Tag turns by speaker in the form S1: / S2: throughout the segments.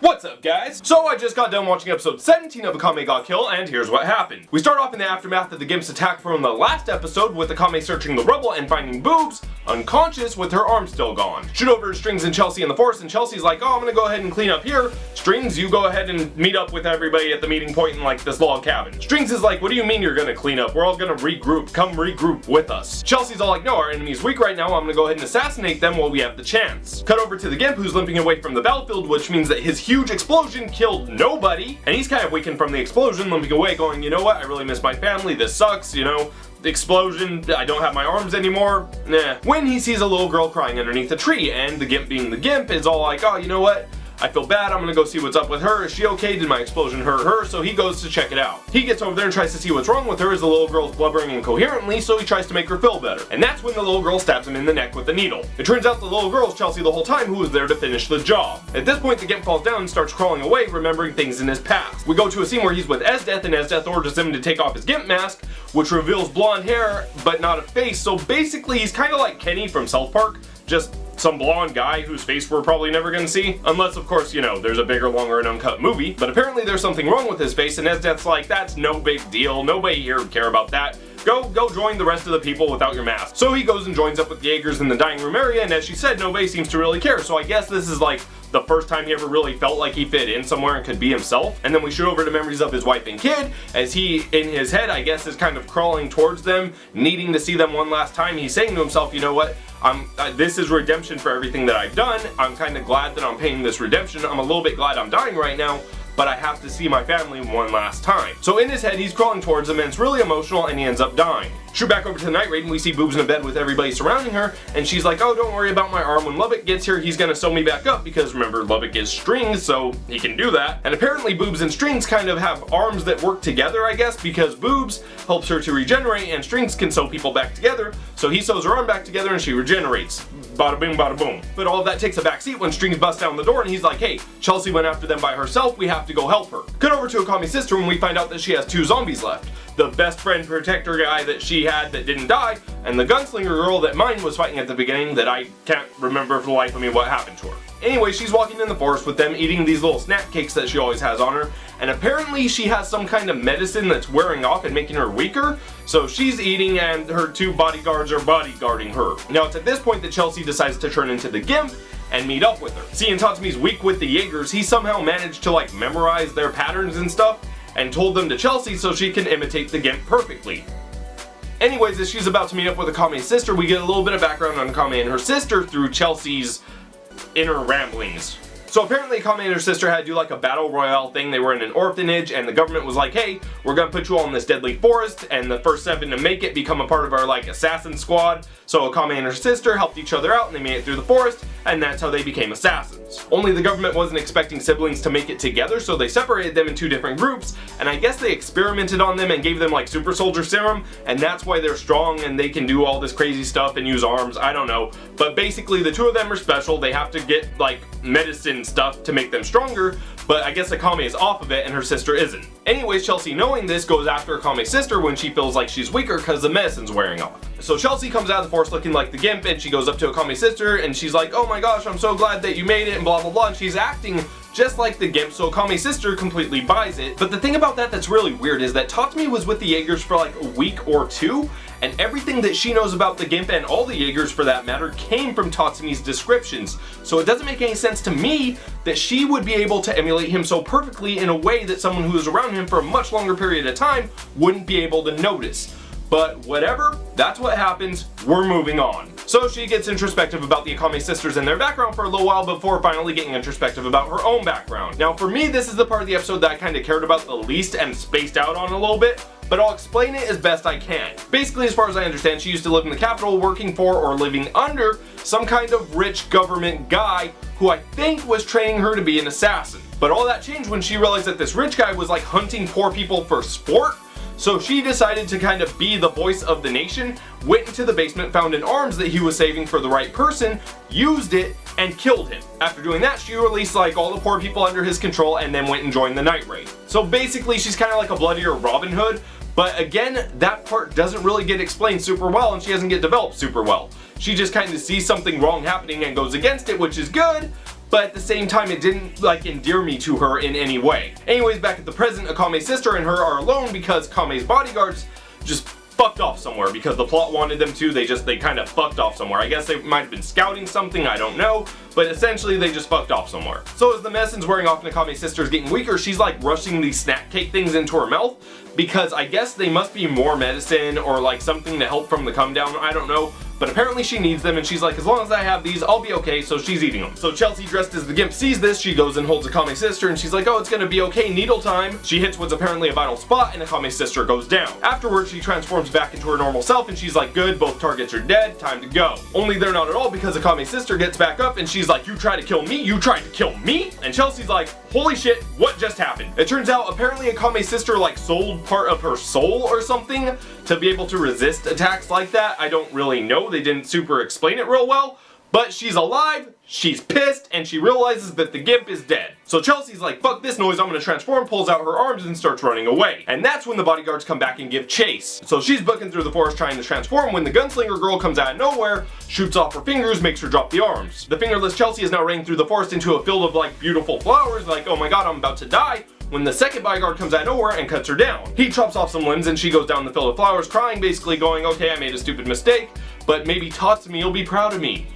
S1: What's up, guys? So I just got done watching episode 17 of Akame Got Killed, and here's what happened. We start off in the aftermath of the Gimp's attack from the last episode with Akame searching the rubble and finding Boobs unconscious with her arm still gone. Shoot over to Strings and Chelsea in the forest, and Chelsea's like, oh, I'm gonna go ahead and clean up here. Strings, you go ahead and meet up with everybody at the meeting point in like this log cabin. Strings is like, what do you mean you're gonna clean up? We're all gonna regroup. Come regroup with us. Chelsea's all like, no, our enemy's weak right now. I'm gonna go ahead and assassinate them while we have the chance. Cut over to the Gimp, who's limping away from the battlefield, which means that his huge explosion killed nobody, and he's kind of weakened from the explosion, limping away going, you know what, I really miss my family, this sucks, you know, the explosion, I don't have my arms anymore, nah. When he sees a little girl crying underneath a tree, and the Gimp being the Gimp is all like, oh, you know what, I feel bad, I'm gonna go see what's up with her. Is she okay? Did my explosion hurt her? So he goes to check it out. He gets over there and tries to see what's wrong with her as the little girl's blubbering incoherently, so he tries to make her feel better. And that's when the little girl stabs him in the neck with a needle. It turns out the little girl's Chelsea the whole time, who was there to finish the job. At this point, the Gimp falls down and starts crawling away, remembering things in his past. We go to a scene where he's with Esdeath, and Esdeath orders him to take off his Gimp mask, which reveals blonde hair, but not a face. So basically, he's kind of like Kenny from South Park, just some blonde guy whose face we're probably never gonna see. Unless, of course, you know, there's a bigger, longer, and uncut movie. But apparently there's something wrong with his face, and Esdeath's like, that's no big deal. Nobody here would care about that. Go join the rest of the people without your mask. So he goes and joins up with the Jaegers in the dining room area, and as she said, nobody seems to really care. So I guess this is like the first time he ever really felt like he fit in somewhere and could be himself. And then we shoot over to memories of his wife and kid, as he, in his head, I guess, is kind of crawling towards them, needing to see them one last time. He's saying to himself, you know what? This is redemption for everything that I've done. I'm kind of glad that I'm paying this redemption. I'm a little bit glad I'm dying right now, but I have to see my family one last time. So in his head, he's crawling towards them, and it's really emotional, and he ends up dying. Shoot back over to the night raid, and we see Boobs in a bed with everybody surrounding her, and she's like, oh, don't worry about my arm. When Lubbock gets here, he's gonna sew me back up, because remember, Lubbock is Strings, so he can do that. And apparently Boobs and Strings kind of have arms that work together, I guess, because Boobs helps her to regenerate, and Strings can sew people back together, so he sews her arm back together, and she regenerates. Bada boom, bada boom. But all of that takes a back seat when Strings busts down the door, and he's like, hey, Chelsea went after them by herself, we have to go help her. Cut over to Akame's sister when we find out that she has 2 zombies left. The best friend protector guy that she had that didn't die, and the gunslinger girl that mine was fighting at the beginning that I can't remember for the life of me what happened to her. Anyway, she's walking in the forest with them, eating these little snack cakes that she always has on her, and apparently she has some kind of medicine that's wearing off and making her weaker, so she's eating and her 2 bodyguards are bodyguarding her. Now it's at this point that Chelsea decides to turn into the Gimp and meet up with her. Seeing Tatsumi's weak with the Jaegers, he somehow managed to like memorize their patterns and stuff, and told them to Chelsea so she can imitate the Gimp perfectly. Anyways, as she's about to meet up with Akame's sister, we get a little bit of background on Akame and her sister through Chelsea's inner ramblings. So apparently Akame and her sister had to do like a battle royale thing. They were in an orphanage, and the government was like, hey, we're gonna put you all in this deadly forest, and the first 7 to make it become a part of our like assassin squad. So Akame and her sister helped each other out, and they made it through the forest, and that's how they became assassins. Only the government wasn't expecting siblings to make it together, so they separated them in 2 different groups, and I guess they experimented on them and gave them like super soldier serum, and that's why they're strong and they can do all this crazy stuff and use arms, I don't know. But basically the 2 of them are special. They have to get like medicine stuff to make them stronger, but I guess Akame is off of it and her sister isn't. Anyways, Chelsea, knowing this, goes after Akame's sister when she feels like she's weaker because the medicine's wearing off. So Chelsea comes out of the forest looking like the Gimp, and she goes up to Akame's sister and she's like, oh my gosh, I'm so glad that you made it, and blah blah blah, and she's acting just like the Gimp, so Akame's sister completely buys it. But the thing about that that's really weird is that Tatsumi was with the Jaegers for like a week or 2, and everything that she knows about the Gimp, and all the Jaegers for that matter, came from Tatsumi's descriptions. So it doesn't make any sense to me that she would be able to emulate him so perfectly in a way that someone who was around him for a much longer period of time wouldn't be able to notice. But whatever, that's what happens, we're moving on. So she gets introspective about the Akame sisters and their background for a little while before finally getting introspective about her own background. Now for me, this is the part of the episode that I kind of cared about the least and spaced out on a little bit, but I'll explain it as best I can. Basically, as far as I understand, she used to live in the capital working for or living under some kind of rich government guy who I think was training her to be an assassin. But all that changed when she realized that this rich guy was like hunting poor people for sport. So she decided to kind of be the voice of the nation, went into the basement, found an arms that he was saving for the right person, used it, and killed him. After doing that, she released like all the poor people under his control and then went and joined the night raid. So basically she's kind of like a bloodier Robin Hood, but again, that part doesn't really get explained super well, and she doesn't get developed super well. She just kind of sees something wrong happening and goes against it, which is good, but at the same time it didn't like endear me to her in any way. Anyways, back at the present, Akame's sister and her are alone because Akame's bodyguards just fucked off somewhere because the plot wanted them to. They kind of fucked off somewhere. I guess they might have been scouting something, I don't know, but essentially they just fucked off somewhere. So as the medicine's wearing off and Akame's sister's getting weaker, she's like rushing these snack cake things into her mouth because I guess they must be more medicine or like something to help from the come down, I don't know. But apparently she needs them and she's like, as long as I have these, I'll be okay, so she's eating them. So Chelsea, dressed as the Gimp, sees this, she goes and holds Akame's sister and she's like, oh, it's gonna be okay, needle time. She hits what's apparently a vital spot and Akame's sister goes down. Afterwards, she transforms back into her normal self and she's like, good, both targets are dead, time to go. Only they're not at all because Akame's sister gets back up and she's like, you tried to kill me? You tried to kill me? And Chelsea's like, holy shit, what just happened? It turns out apparently Akame's sister like sold part of her soul or something to be able to resist attacks like that. I don't really know, they didn't super explain it real well, but she's alive, she's pissed, and she realizes that the Gimp is dead. So Chelsea's like, fuck this noise, I'm gonna transform, pulls out her arms and starts running away. And that's when the bodyguards come back and give chase. So she's booking through the forest trying to transform when the gunslinger girl comes out of nowhere, shoots off her fingers, makes her drop the arms. The fingerless Chelsea is now running through the forest into a field of like beautiful flowers, like, oh my god, I'm about to die, when the second bodyguard comes out of nowhere and cuts her down. He chops off some limbs and she goes down the field of flowers crying, basically going, okay, I made a stupid mistake, but maybe Tatsumi will be proud of me.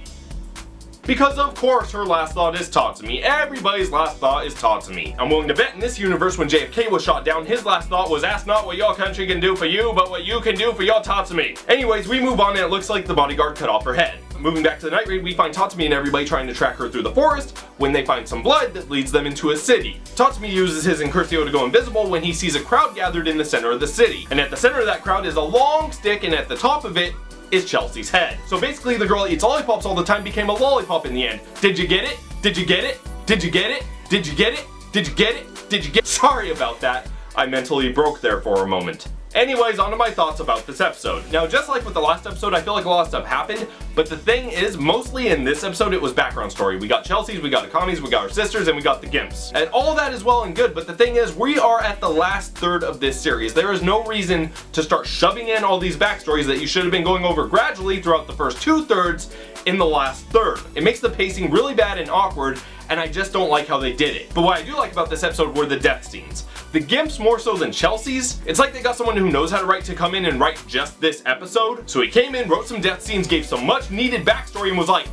S1: Because of course her last thought is Tatsumi. Everybody's last thought is Tatsumi. I'm willing to bet in this universe when JFK was shot down, his last thought was, ask not what your country can do for you, but what you can do for your Tatsumi. Anyways, we move on and it looks like the bodyguard cut off her head. Moving back to the night raid, we find Tatsumi and everybody trying to track her through the forest when they find some blood that leads them into a city. Tatsumi uses his Incursio to go invisible when he sees a crowd gathered in the center of the city. And at the center of that crowd is a long stick and at the top of it is Chelsea's head. So basically the girl that eats lollipops all the time became a lollipop in the end. Did you get it? Did you get it? Did you get it? Did you get it? Did you get it? Did you get it? Sorry about that. I mentally broke there for a moment. Anyways, on to my thoughts about this episode. Now, just like with the last episode, I feel like a lot of stuff happened, but the thing is, mostly in this episode, it was background story. We got Chelsea's, we got Akame's, we got our sisters, and we got the Gimps. And all that is well and good, but the thing is, we are at the last third of this series. There is no reason to start shoving in all these backstories that you should have been going over gradually throughout the first 2/3 in the last third. It makes the pacing really bad and awkward, and I just don't like how they did it. But what I do like about this episode were the death scenes. The Gimps more so than Chelsea's. It's like they got someone who knows how to write to come in and write just this episode. So he came in, wrote some death scenes, gave some much needed backstory and was like,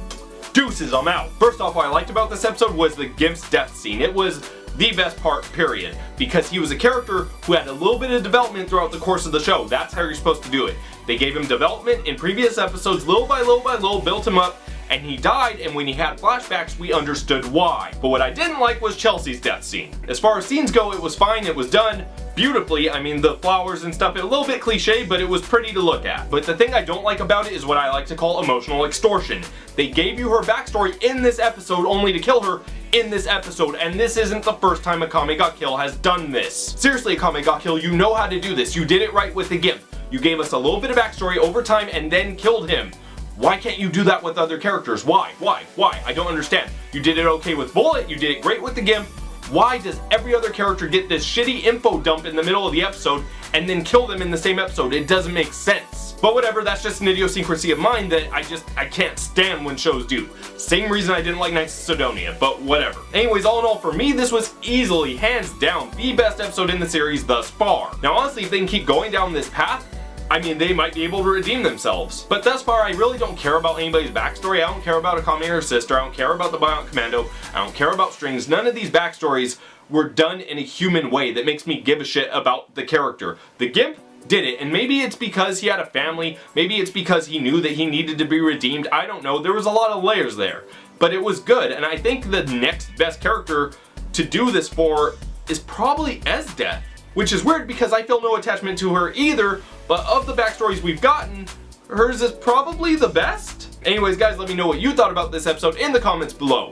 S1: deuces, I'm out. First off, what I liked about this episode was the Gimp's death scene. It was the best part, period. Because he was a character who had a little bit of development throughout the course of the show. That's how you're supposed to do it. They gave him development in previous episodes, little by little by little, built him up, and he died, and when he had flashbacks, we understood why. But what I didn't like was Chelsea's death scene. As far as scenes go, it was fine, it was done beautifully. I mean, the flowers and stuff, a little bit cliche, but it was pretty to look at. But the thing I don't like about it is what I like to call emotional extortion. They gave you her backstory in this episode only to kill her in this episode, and this isn't the first time Akame ga Kill has done this. Seriously, Akame ga Kill, you know how to do this. You did it right with the Gimp. You gave us a little bit of backstory over time and then killed him. Why can't you do that with other characters? Why? I don't understand. You did it okay with Bullet, you did it great with the Gimp. Why does every other character get this shitty info dump in the middle of the episode and then kill them in the same episode? It doesn't make sense. But whatever, that's just an idiosyncrasy of mine that I can't stand when shows do. Same reason I didn't like Knights of Sidonia, but whatever. Anyways, all in all, for me, this was easily, hands down, the best episode in the series thus far. Now honestly, if they can keep going down this path, I mean, they might be able to redeem themselves. But thus far, I really don't care about anybody's backstory. I don't care about Akame or her sister. I don't care about the Bionic Commando. I don't care about Strings. None of these backstories were done in a human way that makes me give a shit about the character. The Gimp did it, and maybe it's because he had a family. Maybe it's because he knew that he needed to be redeemed. I don't know. There was a lot of layers there. But it was good, and I think the next best character to do this for is probably Esdeath. Which is weird because I feel no attachment to her either, but of the backstories we've gotten, hers is probably the best. Anyways guys, let me know what you thought about this episode in the comments below.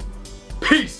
S1: Peace!